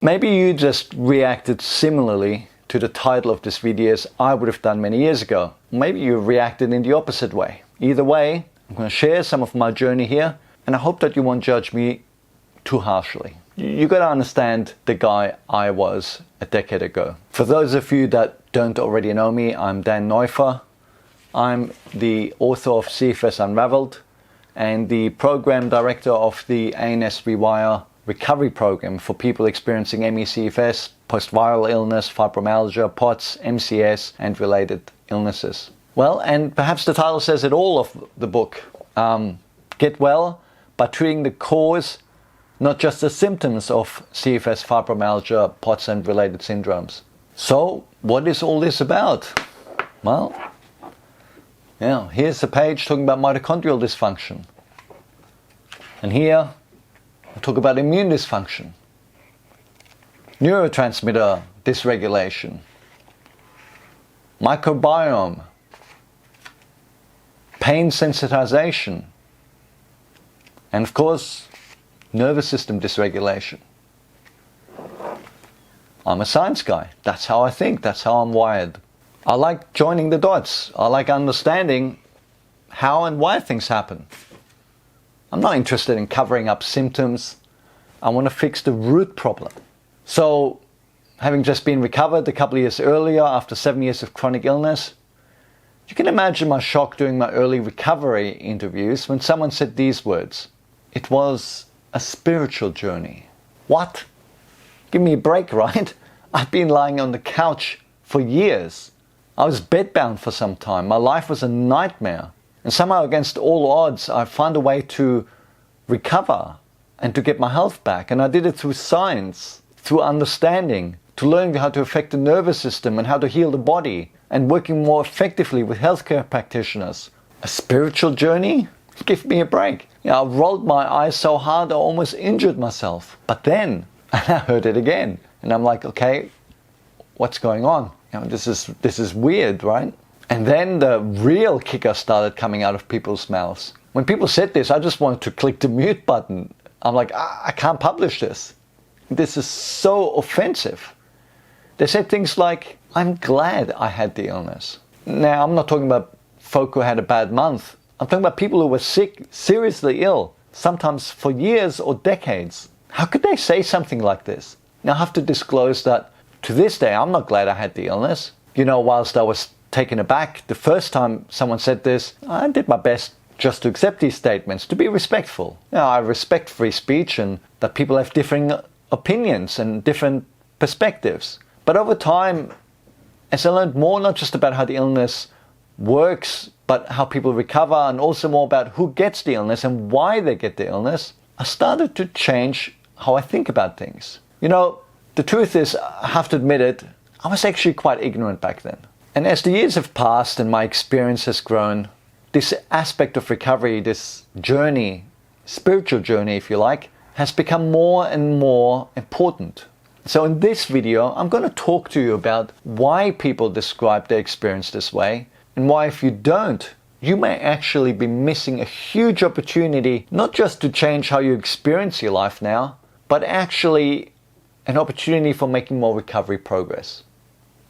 Maybe you just reacted similarly to the title of this video as I would have done many years ago. Maybe you reacted in the opposite way. Either way, I'm going to share some of my journey here, and I hope that you won't judge me too harshly. You got to understand the guy I was a decade ago. For those of you that don't already know me, I'm Dan Neufer. I'm the author of CFS Unravelled and the program director of the ANS Rewire recovery program for people experiencing ME/CFS, post-viral illness, fibromyalgia, POTS, MCS, and related illnesses. Well, and perhaps the title says it all of the book. Get well by treating the cause, not just the symptoms of CFS, fibromyalgia, POTS, and related syndromes. So, what is all this about? Well, here's a page talking about mitochondrial dysfunction. And here, I talk about immune dysfunction, neurotransmitter dysregulation, microbiome, pain sensitization, and of course, nervous system dysregulation. I'm a science guy. That's how I think. That's how I'm wired. I like joining the dots. I like understanding how and why things happen. I'm not interested in covering up symptoms. I want to fix the root problem. So, having just been recovered a couple of years earlier after 7 years of chronic illness, you can imagine my shock during my early recovery interviews when someone said these words. It was a spiritual journey. What? Give me a break, right? I've been lying on the couch for years. I was bedbound for some time. My life was a nightmare. And somehow, against all odds, I found a way to recover and to get my health back. And I did it through science, through understanding, to learning how to affect the nervous system and how to heal the body, and working more effectively with healthcare practitioners. A spiritual journey? Give me a break. I rolled my eyes so hard I almost injured myself. But then, and I heard it again. And I'm like, okay, what's going on? This is weird, right? And then the real kicker started coming out of people's mouths. When people said this, I just wanted to click the mute button. I'm like, I can't publish this. This is so offensive. They said things like, I'm glad I had the illness. Now, I'm not talking about folk who had a bad month. I'm talking about people who were sick, seriously ill, sometimes for years or decades. How could they say something like this? Now, I have to disclose that to this day, I'm not glad I had the illness. Whilst I was taken aback the first time someone said this, I did my best just to accept these statements, to be respectful. I respect free speech and that people have differing opinions and different perspectives. But over time, as I learned more, not just about how the illness works, but how people recover, and also more about who gets the illness and why they get the illness, I started to change how I think about things. The truth is, I have to admit it, I was actually quite ignorant back then. And as the years have passed and my experience has grown, this aspect of recovery, this journey, spiritual journey if you like, has become more and more important. So in this video, I'm going to talk to you about why people describe their experience this way, and why if you don't, you may actually be missing a huge opportunity, not just to change how you experience your life now, but actually an opportunity for making more recovery progress.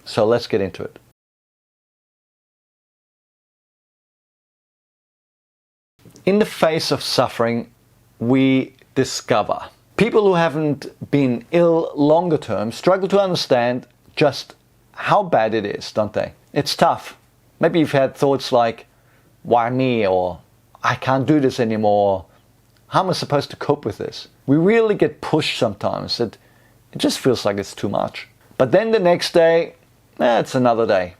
So let's get into it. In the face of suffering, we discover. People who haven't been ill longer term struggle to understand just how bad it is, don't they? It's tough. Maybe you've had thoughts like, why me? Or I can't do this anymore. How am I supposed to cope with this? We really get pushed sometimes. It just feels like it's too much. But then the next day, it's another day.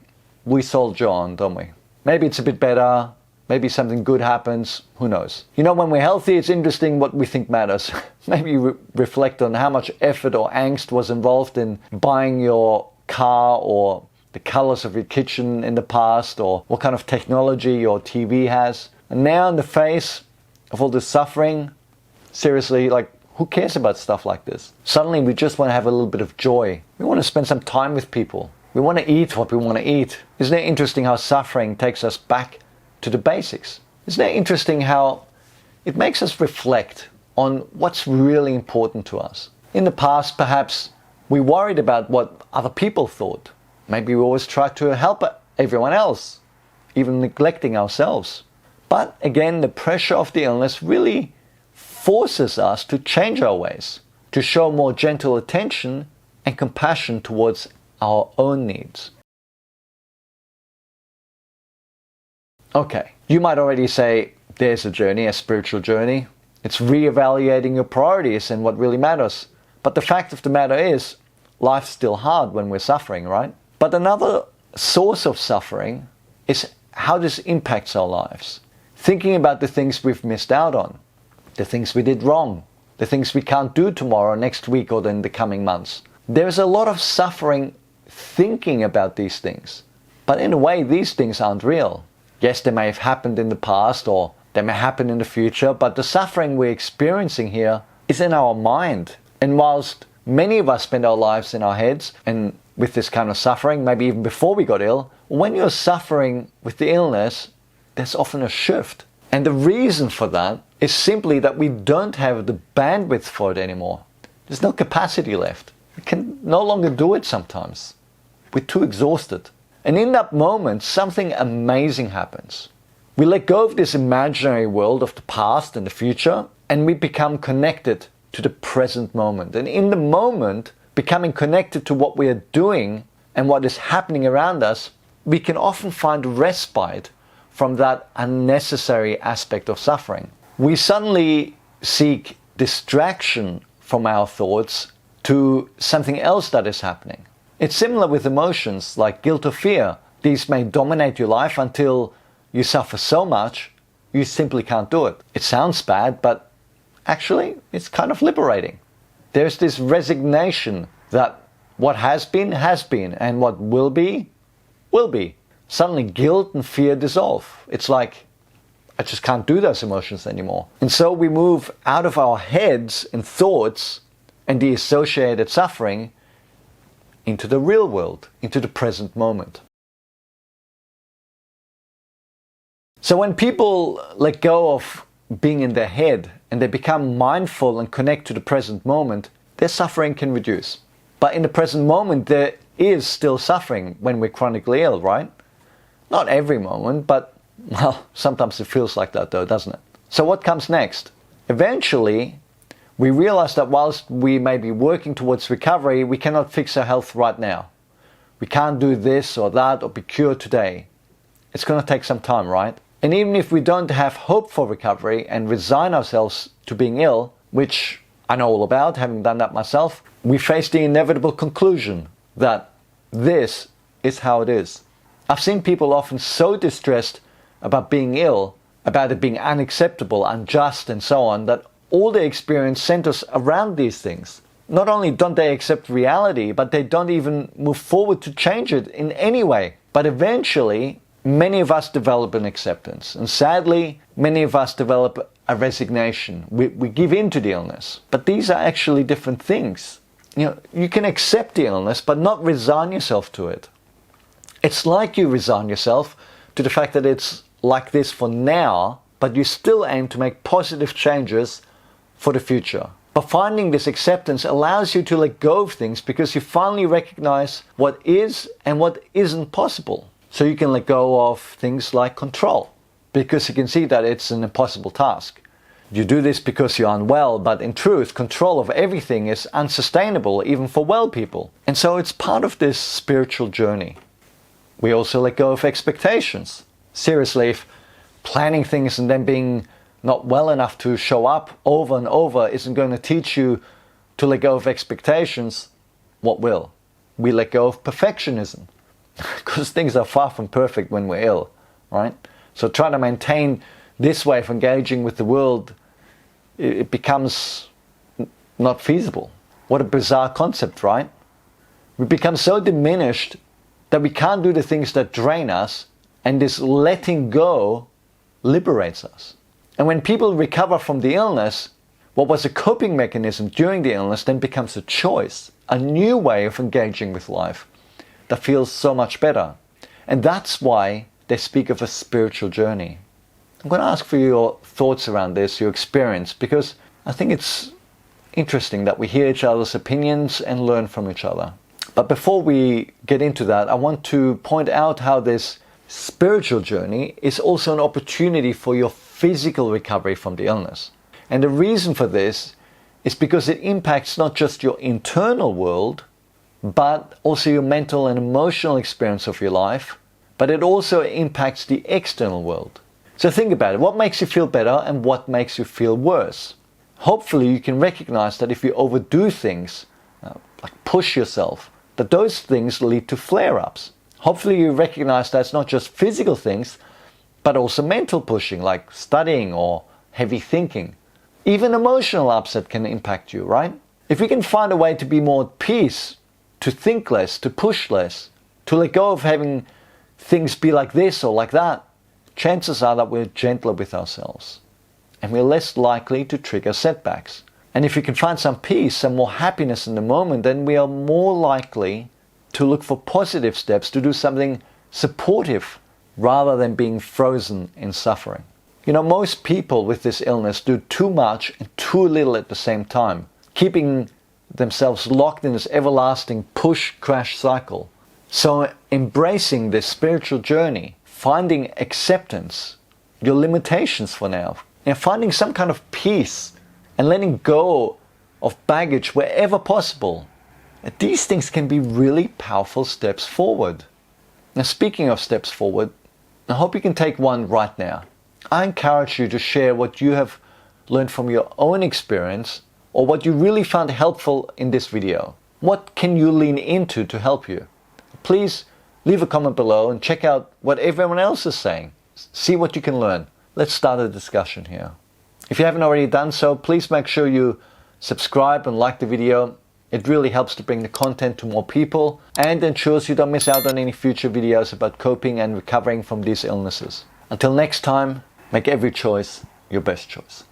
We soldier on, don't we? Maybe it's a bit better. Maybe something good happens. Who knows? When we're healthy, it's interesting what we think matters. Maybe you reflect on how much effort or angst was involved in buying your car, or the colors of your kitchen in the past, or what kind of technology your TV has. And now in the face of all this suffering, seriously, who cares about stuff like this? Suddenly we just want to have a little bit of joy. We want to spend some time with people. We want to eat what we want to eat. Isn't it interesting how suffering takes us back to the basics? Isn't it interesting how it makes us reflect on what's really important to us? In the past, perhaps We worried about what other people thought. Maybe we always tried to help everyone else, even neglecting ourselves. But again, the pressure of the illness really forces us to change our ways, to show more gentle attention and compassion towards our own needs. Okay, you might already say, there's a journey, a spiritual journey. It's re-evaluating your priorities and what really matters. But the fact of the matter is, life's still hard when we're suffering, right? But another source of suffering is how this impacts our lives. Thinking about the things we've missed out on, the things we did wrong, the things we can't do tomorrow, next week, or in the coming months. There's a lot of suffering thinking about these things. But in a way, these things aren't real. Yes, they may have happened in the past or they may happen in the future, but the suffering we're experiencing here is in our mind. And whilst many of us spend our lives in our heads and with this kind of suffering, maybe even before we got ill, when you're suffering with the illness, there's often a shift. And the reason for that is simply that we don't have the bandwidth for it anymore. There's no capacity left. We can no longer do it sometimes. We're too exhausted. And in that moment, something amazing happens. We let go of this imaginary world of the past and the future, and we become connected to the present moment. And in the moment, becoming connected to what we are doing and what is happening around us, we can often find respite from that unnecessary aspect of suffering. We suddenly seek distraction from our thoughts to something else that is happening. It's similar with emotions like guilt or fear. These may dominate your life until you suffer so much you simply can't do it. It sounds bad, but actually it's kind of liberating. There's this resignation that what has been, and what will be, will be. Suddenly guilt and fear dissolve. It's like, I just can't do those emotions anymore. And so we move out of our heads and thoughts and the associated suffering into the real world, into the present moment. So when people let go of being in their head and they become mindful and connect to the present moment, their suffering can reduce. But in the present moment, there is still suffering when we're chronically ill, right? Not every moment, but, well, sometimes it feels like that though, doesn't it? So what comes next? Eventually, we realize that whilst we may be working towards recovery, we cannot fix our health right now. We can't do this or that or be cured today. It's going to take some time, right? And even if we don't have hope for recovery and resign ourselves to being ill, which I know all about, having done that myself, we face the inevitable conclusion that this is how it is. I've seen people often so distressed about being ill, about it being unacceptable, unjust and so on, that all their experience centers around these things. Not only don't they accept reality, but they don't even move forward to change it in any way. But eventually, many of us develop an acceptance. And sadly, many of us develop a resignation. We give in to the illness. But these are actually different things. You can accept the illness, but not resign yourself to it. It's like you resign yourself to the fact that it's like this for now, but you still aim to make positive changes for the future. But finding this acceptance allows you to let go of things because you finally recognize what is and what isn't possible. So you can let go of things like control, because you can see that it's an impossible task. You do this because you're unwell, but in truth, control of everything is unsustainable even for well people. And so it's part of this spiritual journey. We also let go of expectations. Seriously, if planning things and then being not well enough to show up over and over isn't going to teach you to let go of expectations, what will? We let go of perfectionism. Because things are far from perfect when we're ill, right? So trying to maintain this way of engaging with the world, it becomes not feasible. What a bizarre concept, right? We become so diminished that we can't do the things that drain us, and this letting go liberates us. And when people recover from the illness, what was a coping mechanism during the illness then becomes a choice, a new way of engaging with life that feels so much better. And that's why they speak of a spiritual journey. I'm going to ask for your thoughts around this, your experience, because I think it's interesting that we hear each other's opinions and learn from each other. But before we get into that, I want to point out how this spiritual journey is also an opportunity for your physical recovery from the illness. And the reason for this is because it impacts not just your internal world, but also your mental and emotional experience of your life, but it also impacts the external world. So think about it. What makes you feel better and what makes you feel worse? Hopefully you can recognize that if you overdo things, like push yourself, that those things lead to flare-ups. Hopefully you recognize that it's not just physical things, but also mental pushing, like studying or heavy thinking. Even emotional upset can impact you, right? If we can find a way to be more at peace, to think less, to push less, to let go of having things be like this or like that, chances are that we're gentler with ourselves and we're less likely to trigger setbacks. And if we can find some peace, some more happiness in the moment, then we are more likely to look for positive steps to do something supportive rather than being frozen in suffering. You know, most people with this illness do too much and too little at the same time, keeping themselves locked in this everlasting push-crash cycle. So embracing this spiritual journey, finding acceptance, your limitations for now, and finding some kind of peace and letting go of baggage wherever possible, these things can be really powerful steps forward. Now, speaking of steps forward, I hope you can take one right now. I encourage you to share what you have learned from your own experience or what you really found helpful in this video. What can you lean into to help you? Please leave a comment below and check out what everyone else is saying. See what you can learn. Let's start a discussion here. If you haven't already done so, please make sure you subscribe and like the video. It really helps to bring the content to more people and ensures you don't miss out on any future videos about coping and recovering from these illnesses. Until next time, make every choice your best choice.